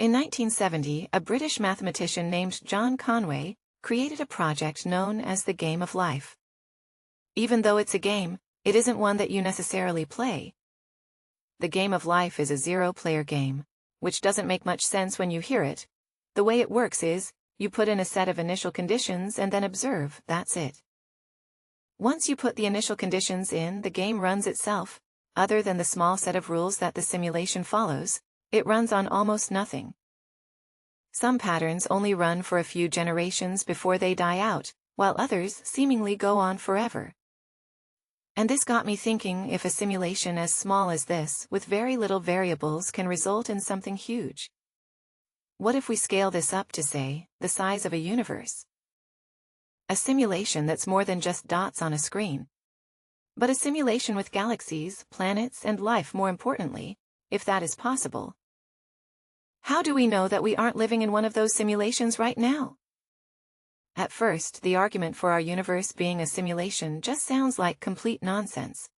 In 1970, a British mathematician named John Conway created a project known as the Game of Life. Even though it's a game, it isn't one that you necessarily play. The Game of Life is a zero-player game, which doesn't make much sense when you hear it. The way it works is, you put in a set of initial conditions and then observe, that's it. Once you put the initial conditions in, the game runs itself. Other than the small set of rules that the simulation follows, it runs on almost nothing. Some patterns only run for a few generations before they die out, while others seemingly go on forever. And this got me thinking, if a simulation as small as this, with very little variables, can result in something huge. What if we scale this up to, say, the size of a universe? A simulation that's more than just dots on a screen. But a simulation with galaxies, planets, and life, more importantly, if that is possible. How do we know that we aren't living in one of those simulations right now? At first, the argument for our universe being a simulation just sounds like complete nonsense.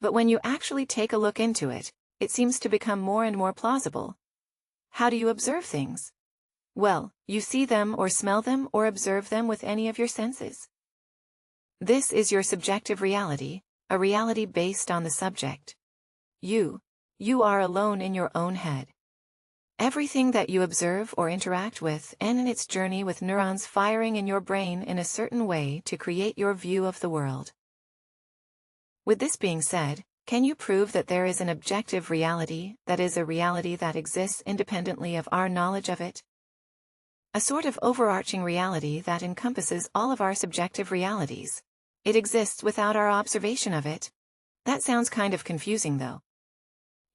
But when you actually take a look into it, it seems to become more and more plausible. How do you observe things? Well, you see them or smell them or observe them with any of your senses. This is your subjective reality, a reality based on the subject. You are alone in your own head. Everything that you observe or interact with ends in its journey with neurons firing in your brain in a certain way to create your view of the world. With this being said, can you prove that there is an objective reality, that is, a reality that exists independently of our knowledge of it? A sort of overarching reality that encompasses all of our subjective realities. It exists without our observation of it. That sounds kind of confusing, though.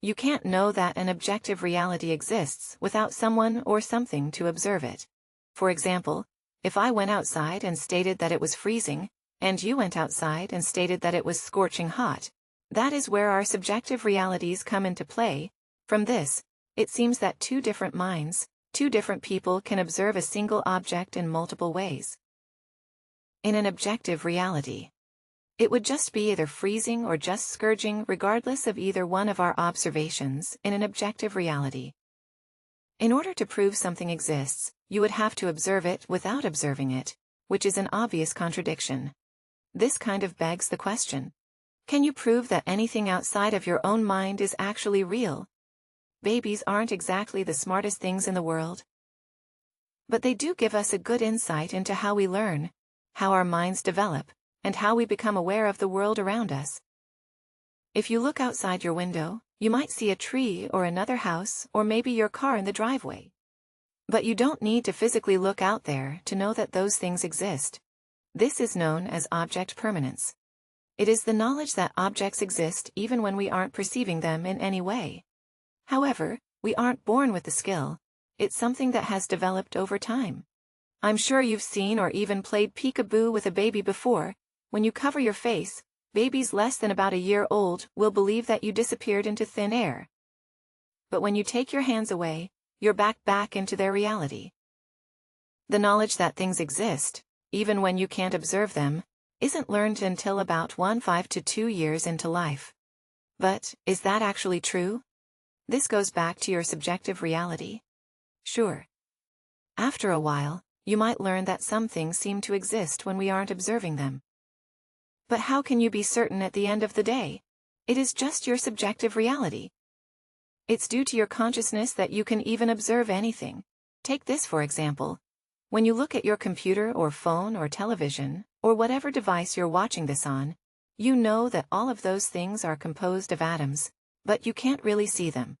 You can't know that an objective reality exists without someone or something to observe it. For example, if I went outside and stated that it was freezing, and you went outside and stated that it was scorching hot, that is where our subjective realities come into play. From this, it seems that two different minds, two different people can observe a single object in multiple ways. In an objective reality, it would just be either freezing or just scourging, regardless of either one of our observations in an objective reality. In order to prove something exists, you would have to observe it without observing it, which is an obvious contradiction. This kind of begs the question: can you prove that anything outside of your own mind is actually real? Babies aren't exactly the smartest things in the world. But they do give us a good insight into how we learn, how our minds develop, and how we become aware of the world around us. If you look outside your window, you might see a tree or another house or maybe your car in the driveway. But you don't need to physically look out there to know that those things exist. This is known as object permanence. It is the knowledge that objects exist even when we aren't perceiving them in any way. However, we aren't born with the skill. It's something that has developed over time. I'm sure you've seen or even played peekaboo with a baby before. When you cover your face, babies less than about a year old will believe that you disappeared into thin air. But when you take your hands away, you're back into their reality. The knowledge that things exist, even when you can't observe them, isn't learned until about 1.5 to 2 years into life. But, is that actually true? This goes back to your subjective reality. Sure. After a while, you might learn that some things seem to exist when we aren't observing them. But how can you be certain at the end of the day? It is just your subjective reality. It's due to your consciousness that you can even observe anything. Take this for example. When you look at your computer or phone or television, or whatever device you're watching this on, you know that all of those things are composed of atoms, but you can't really see them.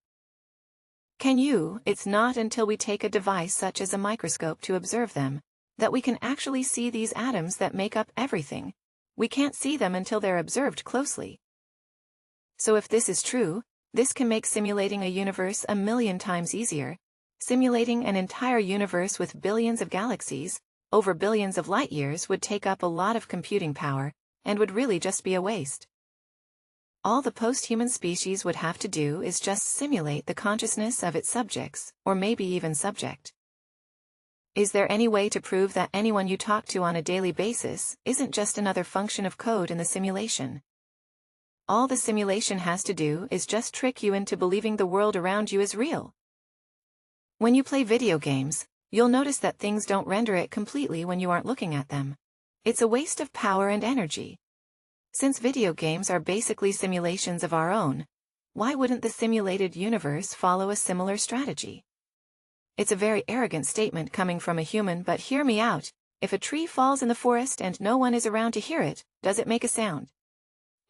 Can you? It's not until we take a device such as a microscope to observe them, that we can actually see these atoms that make up everything. We can't see them until they're observed closely. So if this is true, this can make simulating a universe a million times easier. Simulating an entire universe with billions of galaxies, over billions of light years, would take up a lot of computing power, and would really just be a waste. All the post-human species would have to do is just simulate the consciousness of its subjects, or maybe even subject. Is there any way to prove that anyone you talk to on a daily basis isn't just another function of code in the simulation? All the simulation has to do is just trick you into believing the world around you is real. When you play video games, you'll notice that things don't render it completely when you aren't looking at them. It's a waste of power and energy. Since video games are basically simulations of our own, why wouldn't the simulated universe follow a similar strategy? It's a very arrogant statement coming from a human, but hear me out. If a tree falls in the forest and no one is around to hear it, does it make a sound?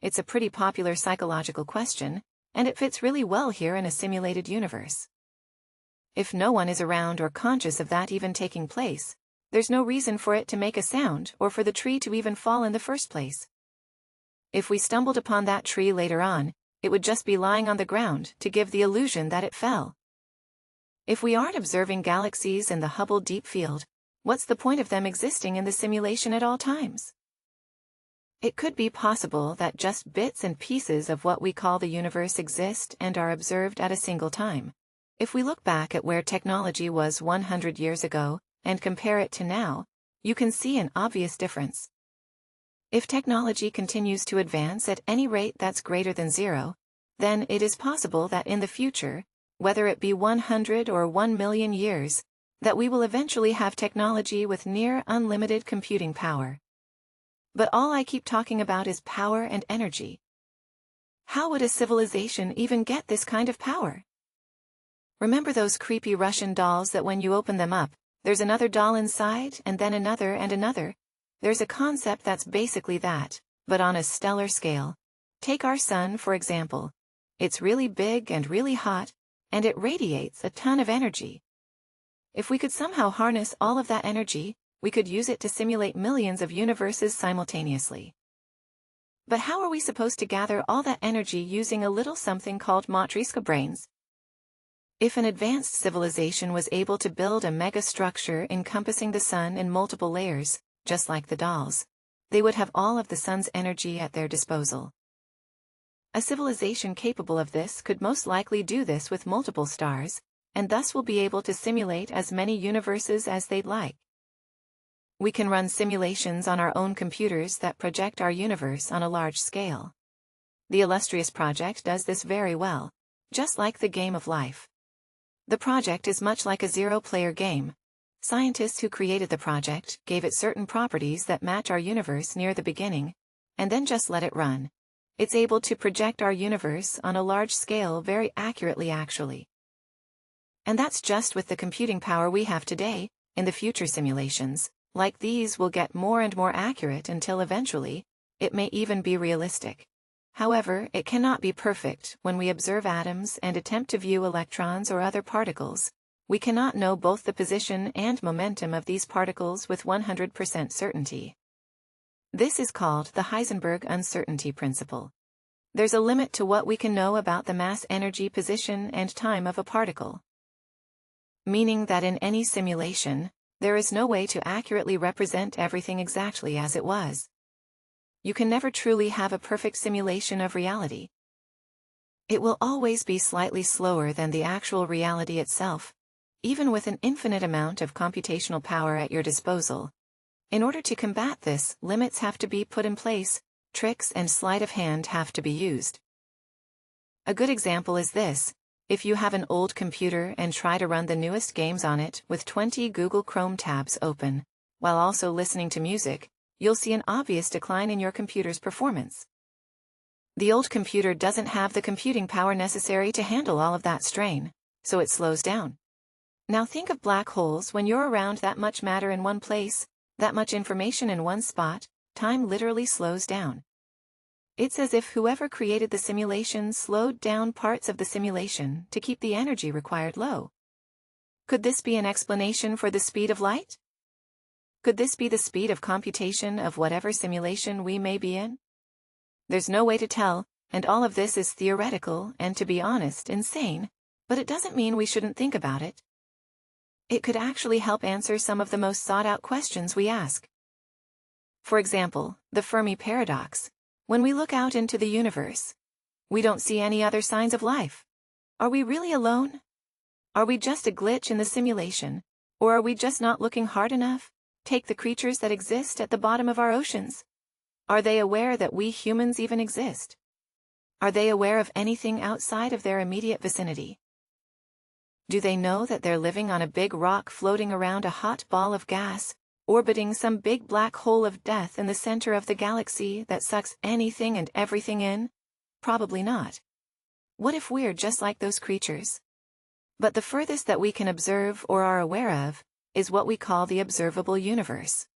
It's a pretty popular psychological question, and it fits really well here in a simulated universe. If no one is around or conscious of that even taking place, there's no reason for it to make a sound or for the tree to even fall in the first place. If we stumbled upon that tree later on, it would just be lying on the ground to give the illusion that it fell. If we aren't observing galaxies in the Hubble Deep Field, what's the point of them existing in the simulation at all times? It could be possible that just bits and pieces of what we call the universe exist and are observed at a single time. If we look back at where technology was 100 years ago and compare it to now, you can see an obvious difference. If technology continues to advance at any rate that's greater than zero, then it is possible that in the future, whether it be 100 or 1 million years, that we will eventually have technology with near unlimited computing power. But all I keep talking about is power and energy. How would a civilization even get this kind of power? Remember those creepy Russian dolls that when you open them up, there's another doll inside and then another and another? There's a concept that's basically that, but on a stellar scale. Take our sun, for example. It's really big and really hot, and it radiates a ton of energy. If we could somehow harness all of that energy, we could use it to simulate millions of universes simultaneously. But how are we supposed to gather all that energy using a little something called matryoshka brains? If an advanced civilization was able to build a mega structure encompassing the sun in multiple layers, just like the dolls, they would have all of the sun's energy at their disposal. A civilization capable of this could most likely do this with multiple stars, and thus will be able to simulate as many universes as they'd like. We can run simulations on our own computers that project our universe on a large scale. The Illustrious project does this very well, just like the game of life. The project is much like a zero-player game. Scientists who created the project gave it certain properties that match our universe near the beginning, and then just let it run. It's able to project our universe on a large scale very accurately actually. And that's just with the computing power we have today. In the future simulations, like these, will get more and more accurate until eventually, it may even be realistic. However, it cannot be perfect. When we observe atoms and attempt to view electrons or other particles, we cannot know both the position and momentum of these particles with 100% certainty. This is called the Heisenberg uncertainty principle. There's a limit to what we can know about the mass, energy, position, and time of a particle. Meaning that in any simulation, there is no way to accurately represent everything exactly as it was. You can never truly have a perfect simulation of reality. It will always be slightly slower than the actual reality itself, even with an infinite amount of computational power at your disposal. In order to combat this, limits have to be put in place, tricks and sleight of hand have to be used. A good example is this: if you have an old computer and try to run the newest games on it with 20 Google Chrome tabs open, while also listening to music, you'll see an obvious decline in your computer's performance. The old computer doesn't have the computing power necessary to handle all of that strain, so it slows down. Now think of black holes. When you're around that much matter in one place, that much information in one spot, time literally slows down. It's as if whoever created the simulation slowed down parts of the simulation to keep the energy required low. Could this be an explanation for the speed of light? Could this be the speed of computation of whatever simulation we may be in? There's no way to tell, and all of this is theoretical and, to be honest, insane, but it doesn't mean we shouldn't think about it. It could actually help answer some of the most sought-out questions we ask. For example, the Fermi paradox. When we look out into the universe, we don't see any other signs of life. Are we really alone? Are we just a glitch in the simulation, or are we just not looking hard enough? Take the creatures that exist at the bottom of our oceans. Are they aware that we humans even exist? Are they aware of anything outside of their immediate vicinity? Do they know that they're living on a big rock floating around a hot ball of gas, orbiting some big black hole of death in the center of the galaxy that sucks anything and everything in? Probably not. What if we're just like those creatures? But the furthest that we can observe or are aware of is what we call the observable universe.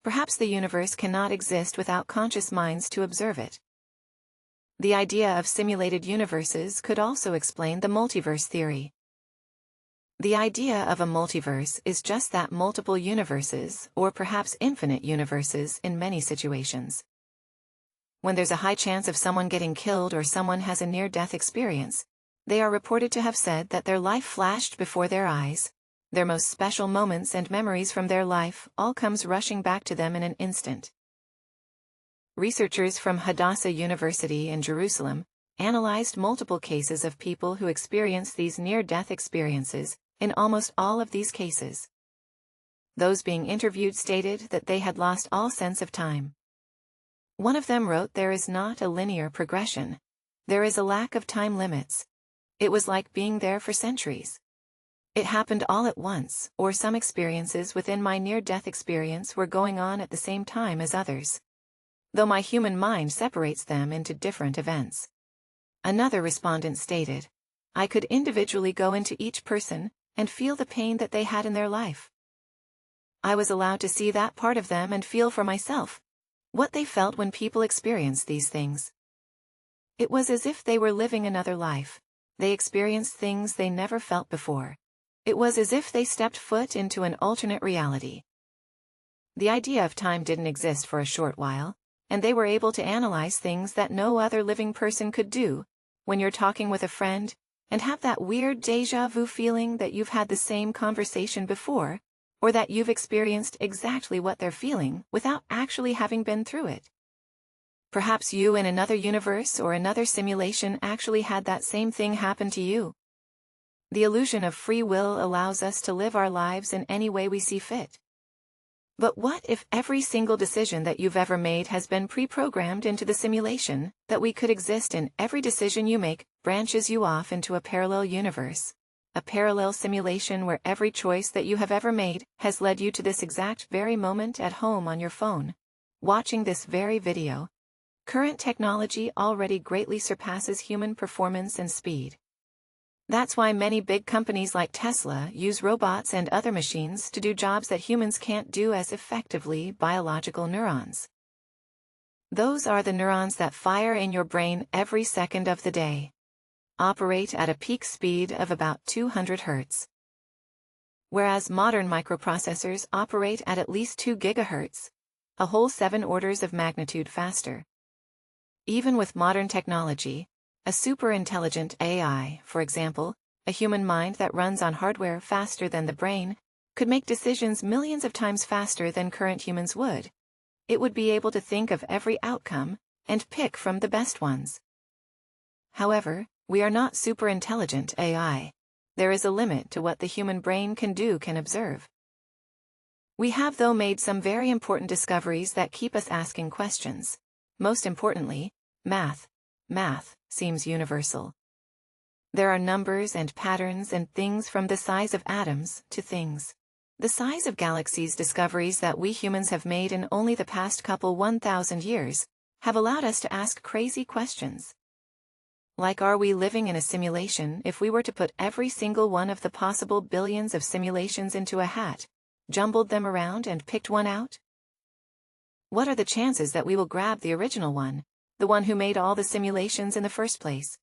Perhaps the universe cannot exist without conscious minds to observe it. The idea of simulated universes could also explain the multiverse theory. The idea of a multiverse is just that, multiple universes, or perhaps infinite universes in many situations. When there's a high chance of someone getting killed or someone has a near-death experience, they are reported to have said that their life flashed before their eyes. Their most special moments and memories from their life all comes rushing back to them in an instant. Researchers from Hadassah University in Jerusalem analyzed multiple cases of people who experienced these near-death experiences. In almost all of these cases, those being interviewed stated that they had lost all sense of time. One of them wrote, "There is not a linear progression. There is a lack of time limits. It was like being there for centuries. It happened all at once, or some experiences within my near-death experience were going on at the same time as others, though my human mind separates them into different events." Another respondent stated, "I could individually go into each person and feel the pain that they had in their life. I was allowed to see that part of them and feel for myself what they felt when people experienced these things. It was as if they were living another life. They experienced things they never felt before. It was as if they stepped foot into an alternate reality." The idea of time didn't exist for a short while, and they were able to analyze things that no other living person could do. When you're talking with a friend, and have that weird déjà vu feeling that you've had the same conversation before, or that you've experienced exactly what they're feeling without actually having been through it. Perhaps you in another universe or another simulation actually had that same thing happen to you. The illusion of free will allows us to live our lives in any way we see fit. But what if every single decision that you've ever made has been pre-programmed into the simulation, that we could exist in every decision you make branches you off into a parallel universe, a parallel simulation where every choice that you have ever made has led you to this exact very moment at home on your phone, watching this very video? Current technology already greatly surpasses human performance and speed. That's why many big companies like Tesla use robots and other machines to do jobs that humans can't do as effectively. Biological neurons. Those are the neurons that fire in your brain every second of the day. Operate at a peak speed of about 200 Hz. Whereas modern microprocessors operate at least 2 GHz, a whole 7 orders of magnitude faster. Even with modern technology, a super-intelligent AI, for example, a human mind that runs on hardware faster than the brain, could make decisions millions of times faster than current humans would. It would be able to think of every outcome and pick from the best ones. However, we are not super-intelligent AI. There is a limit to what the human brain can observe. We have, though, made some very important discoveries that keep us asking questions. Most importantly, math. Math seems universal. There are numbers and patterns and things, from the size of atoms to things the size of galaxies. Discoveries that we humans have made in only the past couple 1,000 years have allowed us to ask crazy questions. Like, are we living in a simulation? If we were to put every single one of the possible billions of simulations into a hat, jumbled them around and picked one out? What are the chances that we will grab the original one, the one who made all the simulations in the first place?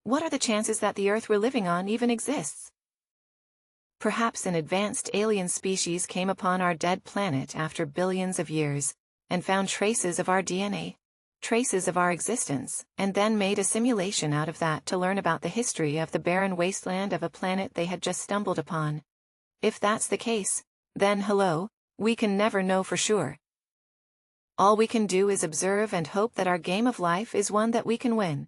What are the chances that the Earth we're living on even exists? Perhaps an advanced alien species came upon our dead planet after billions of years, and found traces of our DNA, traces of our existence, and then made a simulation out of that to learn about the history of the barren wasteland of a planet they had just stumbled upon. If that's the case, then hello, we can never know for sure. All we can do is observe and hope that our game of life is one that we can win.